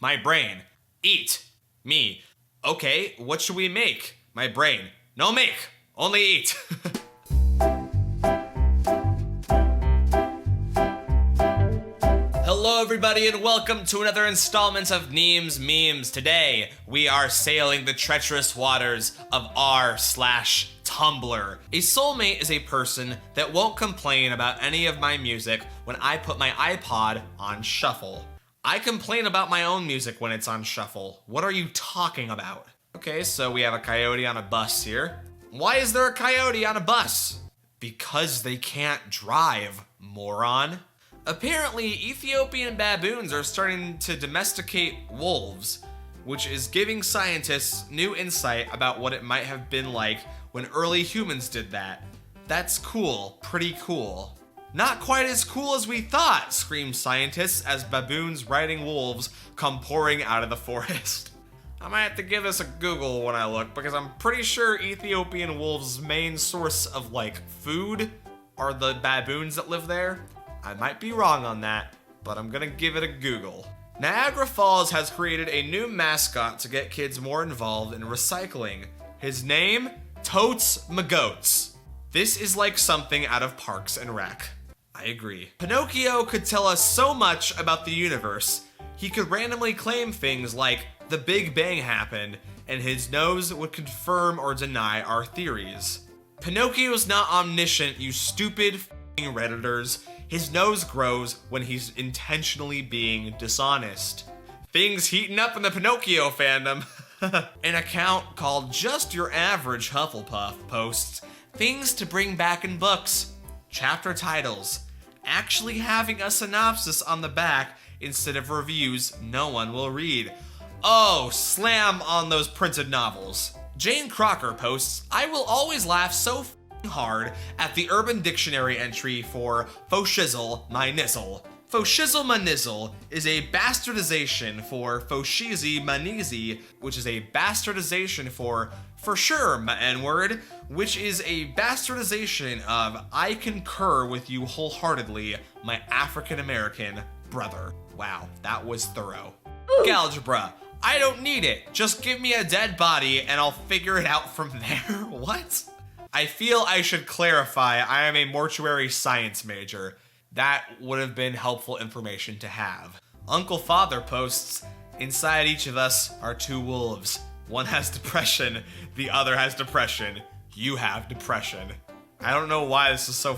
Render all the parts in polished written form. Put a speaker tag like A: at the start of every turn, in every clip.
A: My brain. Eat. Me. Okay, what should we make? My brain. No make. Only eat. Hello everybody and welcome to another installment of Neemz Memes. Today, we are sailing the treacherous waters of r/Tumblr. A soulmate is a person that won't complain about any of my music when I put my iPod on shuffle. I complain about my own music when it's on shuffle. What are you talking about? Okay, so we have a coyote on a bus here. Why is there a coyote on a bus? Because they can't drive, moron. Apparently, Ethiopian baboons are starting to domesticate wolves, which is giving scientists new insight about what it might have been like when early humans did that. That's cool, pretty cool. Not quite as cool as we thought, scream scientists as baboons riding wolves come pouring out of the forest. I might have to give this a Google when I look, because I'm pretty sure Ethiopian wolves' main source of, food are the baboons that live there. I might be wrong on that, but I'm gonna give it a Google. Niagara Falls has created a new mascot to get kids more involved in recycling. His name? Totes Magoats. This is like something out of Parks and Rec. I agree. Pinocchio could tell us so much about the universe. He could randomly claim things like the Big Bang happened, and his nose would confirm or deny our theories. Pinocchio's not omniscient, you stupid f***ing Redditors. His nose grows when he's intentionally being dishonest. Things heating up in the Pinocchio fandom. An account called Just Your Average Hufflepuff posts things to bring back in books, chapter titles, actually having a synopsis on the back instead of reviews no one will read. Oh, slam on those printed novels. Jane Crocker posts, I will always laugh so f***ing hard at the Urban Dictionary entry for faux shizzle my nizzle. Faux shizzle my nizzle is a bastardization for faux cheesy my kneesy, which is a bastardization for sure my n-word, which is a bastardization of I concur with you wholeheartedly, my African-American brother. Wow, that was thorough. Algebra. I don't need it. Just give me a dead body and I'll figure it out from there. What? I feel I should clarify I am a mortuary science major. That would have been helpful information to have. Uncle Father posts, inside each of us are two wolves. One has depression, the other has depression. You have depression. I don't know why this is so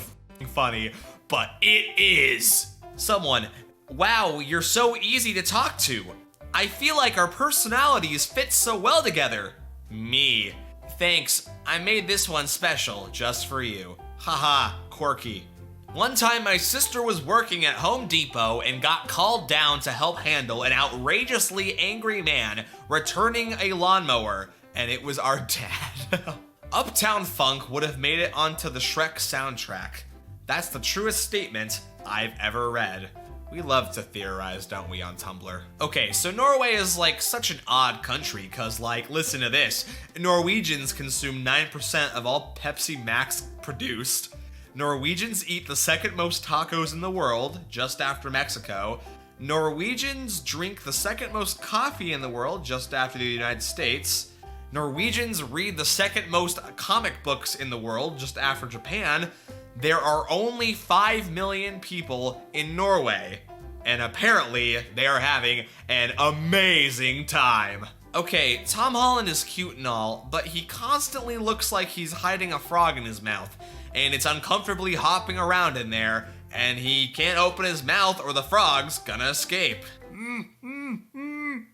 A: funny, but it is. Someone, wow, you're so easy to talk to. I feel like our personalities fit so well together. Me. Thanks, I made this one special just for you. Haha, quirky. One time my sister was working at Home Depot and got called down to help handle an outrageously angry man returning a lawnmower, and it was our dad. Uptown Funk would have made it onto the Shrek soundtrack. That's the truest statement I've ever read. We love to theorize, don't we, on Tumblr? Okay, so Norway is such an odd country, cause listen to this. Norwegians consume 9% of all Pepsi Max produced. Norwegians eat the second most tacos in the world, just after Mexico. Norwegians drink the second most coffee in the world, just after the United States. Norwegians read the second most comic books in the world, just after Japan. There are only 5 million people in Norway, and apparently they are having an amazing time. Okay, Tom Holland is cute and all, but he constantly looks like he's hiding a frog in his mouth, and it's uncomfortably hopping around in there, and he can't open his mouth or the frog's gonna escape. I'm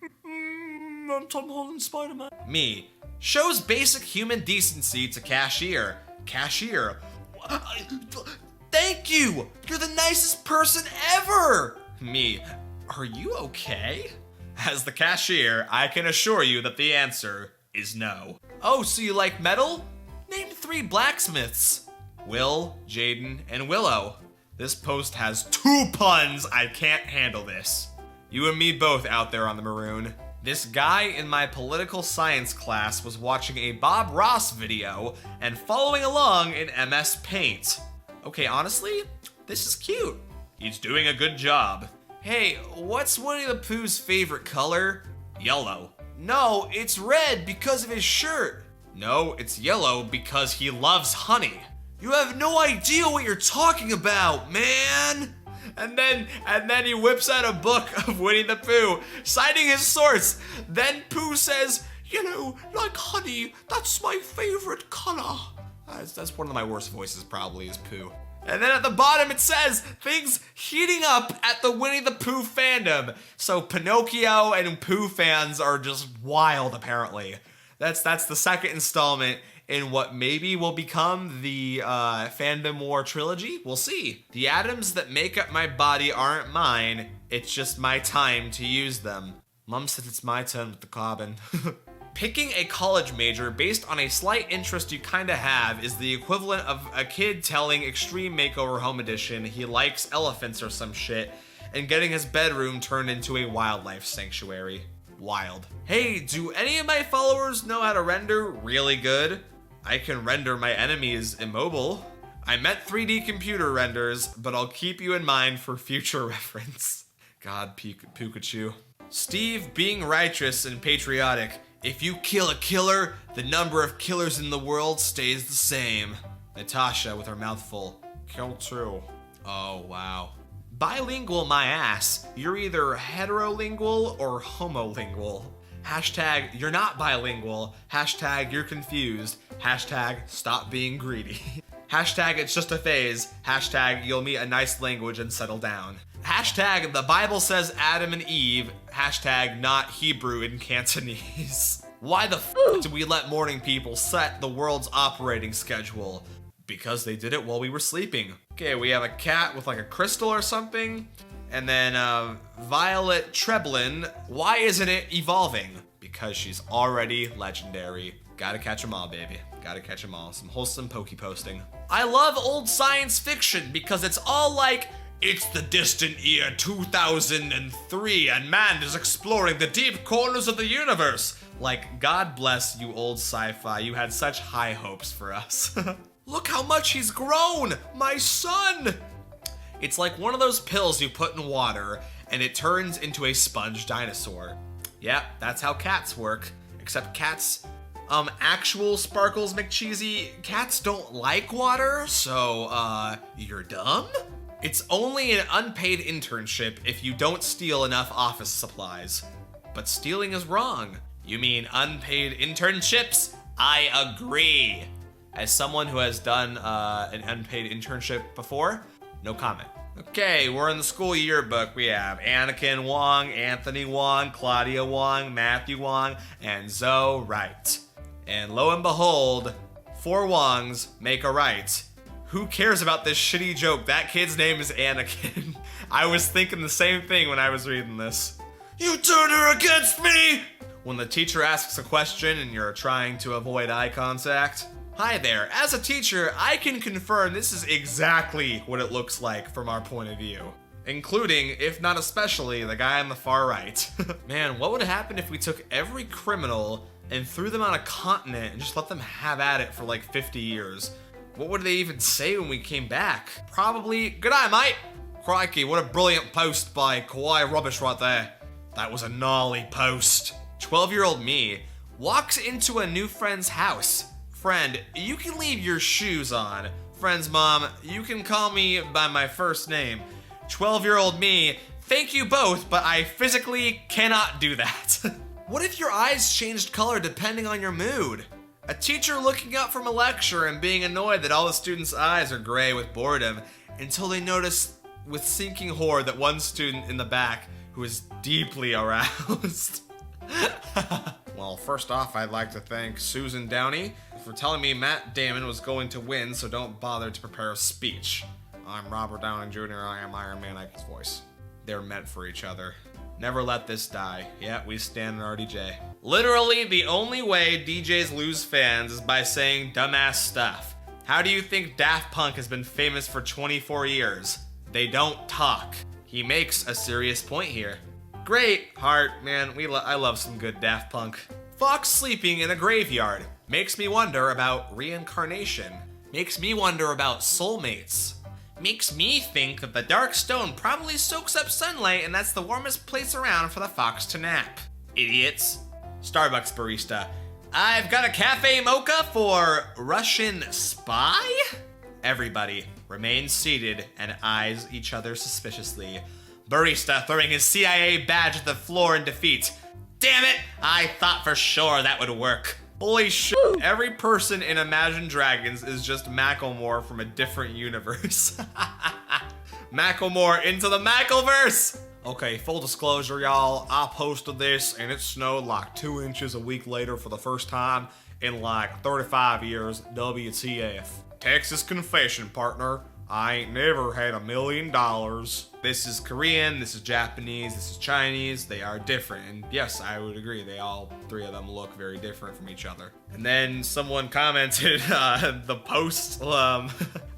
A: Tom Holland Spider-Man. Me. Shows basic human decency to cashier. Cashier. Thank you! You're the nicest person ever! Me. Are you okay? As the cashier, I can assure you that the answer is no. Oh, so you like metal? Name 3 blacksmiths. Will, Jaden, and Willow. This post has 2 puns. I can't handle this. You and me both out there on the maroon. This guy in my political science class was watching a Bob Ross video and following along in MS Paint. Okay, honestly, this is cute. He's doing a good job. Hey, what's Winnie the Pooh's favorite color? Yellow. No, it's red because of his shirt. No, it's yellow because he loves honey. You have no idea what you're talking about, man. And then he whips out a book of Winnie the Pooh, citing his source. Then Pooh says, you know, like honey, that's my favorite color. That's one of my worst voices probably, is Pooh. And then at the bottom it says, things heating up at the Winnie the Pooh fandom. So Pinocchio and Pooh fans are just wild, apparently. That's the second installment in what maybe will become the Fandom War trilogy. We'll see. The atoms that make up my body aren't mine. It's just my time to use them. Mom said it's my turn with the carbon. Picking a college major based on a slight interest you kinda have is the equivalent of a kid telling Extreme Makeover Home Edition he likes elephants or some shit and getting his bedroom turned into a wildlife sanctuary. Wild. Hey, do any of my followers know how to render really good? I can render my enemies immobile. I meant 3D computer renders, but I'll keep you in mind for future reference. God, Pikachu. Steve being righteous and patriotic. If you kill a killer, the number of killers in the world stays the same. Natasha with her mouth full. Kill two. Oh, wow. Bilingual my ass. You're either heterolingual or homolingual. Hashtag you're not bilingual. Hashtag you're confused. Hashtag stop being greedy. Hashtag it's just a phase. Hashtag you'll meet a nice language and settle down. Hashtag the Bible says Adam and Eve. Hashtag not Hebrew in Cantonese. Why the f did we let morning people set the world's operating schedule? Because they did it while we were sleeping. Okay, we have a cat with like a crystal or something. And then Violet Treblin. Why isn't it evolving? Because she's already legendary. Gotta catch 'em all, baby. Gotta catch 'em all. Some wholesome pokey posting. I love old science fiction because it's all like, it's the distant year 2003 and man is exploring the deep corners of the universe. Like, God bless you old sci-fi. You had such high hopes for us. Look how much he's grown! My son! It's like one of those pills you put in water and it turns into a sponge dinosaur. Yep, that's how cats work. Except cats, actual Sparkles McCheesy, cats don't like water, so, you're dumb? It's only an unpaid internship if you don't steal enough office supplies. But stealing is wrong. You mean unpaid internships? I agree. As someone who has done an unpaid internship before, no comment. Okay, we're in the school yearbook. We have Anakin Wong, Anthony Wong, Claudia Wong, Matthew Wong, and Zoe Wright. And lo and behold, 4 Wongs make a right. Who cares about this shitty joke? That kid's name is Anakin. I was thinking the same thing when I was reading this. You turned her against me! When the teacher asks a question and you're trying to avoid eye contact. Hi there, as a teacher, I can confirm this is exactly what it looks like from our point of view. Including, if not especially, the guy on the far right. Man, what would happen if we took every criminal and threw them on a continent and just let them have at it for like 50 years? What would they even say when we came back? Probably, "G'day, mate." Crikey, what a brilliant post by Kawaii Rubbish right there. That was a gnarly post. 12-year-old me walks into a new friend's house. Friend, you can leave your shoes on. Friend's mom, you can call me by my first name. 12-year-old me, thank you both, but I physically cannot do that. What if your eyes changed color depending on your mood? A teacher looking up from a lecture and being annoyed that all the students' eyes are gray with boredom until they notice with sinking horror that one student in the back who is deeply aroused. Well, first off, I'd like to thank Susan Downey for telling me Matt Damon was going to win, so don't bother to prepare a speech. I'm Robert Downey Jr., I am Iron Man, Ike's voice. They're meant for each other. Never let this die. Yeah, we stand in RDJ. Literally, the only way DJs lose fans is by saying dumbass stuff. How do you think Daft Punk has been famous for 24 years? They don't talk. He makes a serious point here. Great, Heart, man, I love some good Daft Punk. Fox sleeping in a graveyard makes me wonder about reincarnation. Makes me wonder about soulmates. Makes me think that the dark stone probably soaks up sunlight and that's the warmest place around for the fox to nap. Idiots. Starbucks barista. I've got a cafe mocha for Russian spy? Everybody remains seated and eyes each other suspiciously. Barista throwing his CIA badge at the floor in defeat. Damn it! I thought for sure that would work. Holy shit, every person in Imagine Dragons is just Macklemore from a different universe. Macklemore into the Mackleverse! Okay, full disclosure, y'all, I posted this and it snowed like 2 inches a week later for the first time in like 35 years, WTF. Texas confession, partner. I ain't never had $1 million. This is Korean, this is Japanese, this is Chinese. They are different. And yes, I would agree. They all 3 of them look very different from each other. And then someone commented the post. I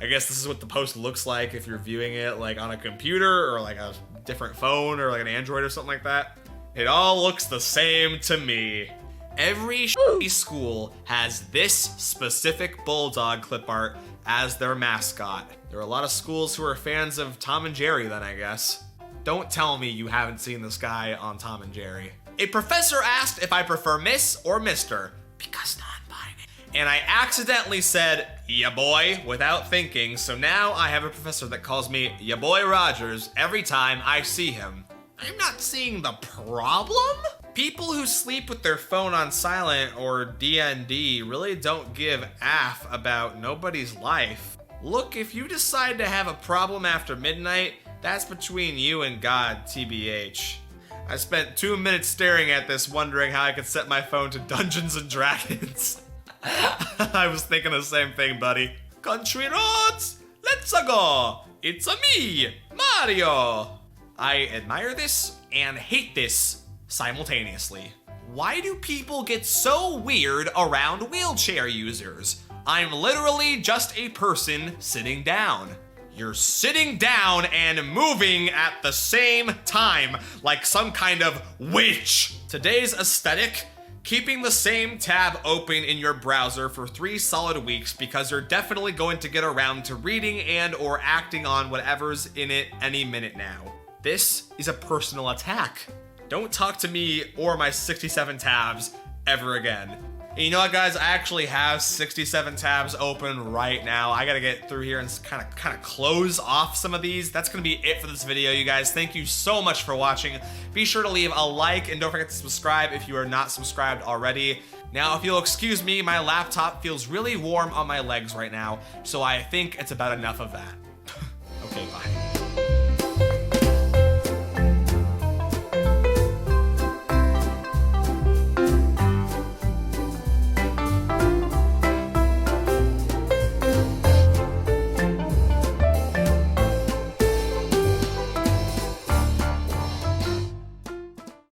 A: guess this is what the post looks like if you're viewing it like on a computer or like a different phone or like an Android or something like that. It all looks the same to me. Every school has this specific bulldog clip art as their mascot. There are a lot of schools who are fans of Tom and Jerry then, I guess. Don't tell me you haven't seen this guy on Tom and Jerry. A professor asked if I prefer Miss or Mr. because non-binary. And I accidentally said, ya boy, without thinking, so now I have a professor that calls me ya boy Rogers every time I see him. I'm not seeing the problem? People who sleep with their phone on silent or DND really don't give aff about nobody's life. Look, if you decide to have a problem after midnight, that's between you and God, TBH. I spent 2 minutes staring at this wondering how I could set my phone to Dungeons and Dragons. I was thinking the same thing, buddy. Country roads, let's go. It's a me, Mario. I admire this and hate this simultaneously. Why do people get so weird around wheelchair users? I'm literally just a person sitting down. You're sitting down and moving at the same time, like some kind of witch. Today's aesthetic, keeping the same tab open in your browser for 3 solid weeks because you're definitely going to get around to reading and or acting on whatever's in it any minute now. This is a personal attack. Don't talk to me or my 67 tabs ever again. And you know what, guys? I actually have 67 tabs open right now. I gotta get through here and kind of close off some of these. That's gonna be it for this video, you guys. Thank you so much for watching. Be sure to leave a like and don't forget to subscribe if you are not subscribed already. Now, if you'll excuse me, my laptop feels really warm on my legs right now, so I think it's about enough of that. Okay, bye.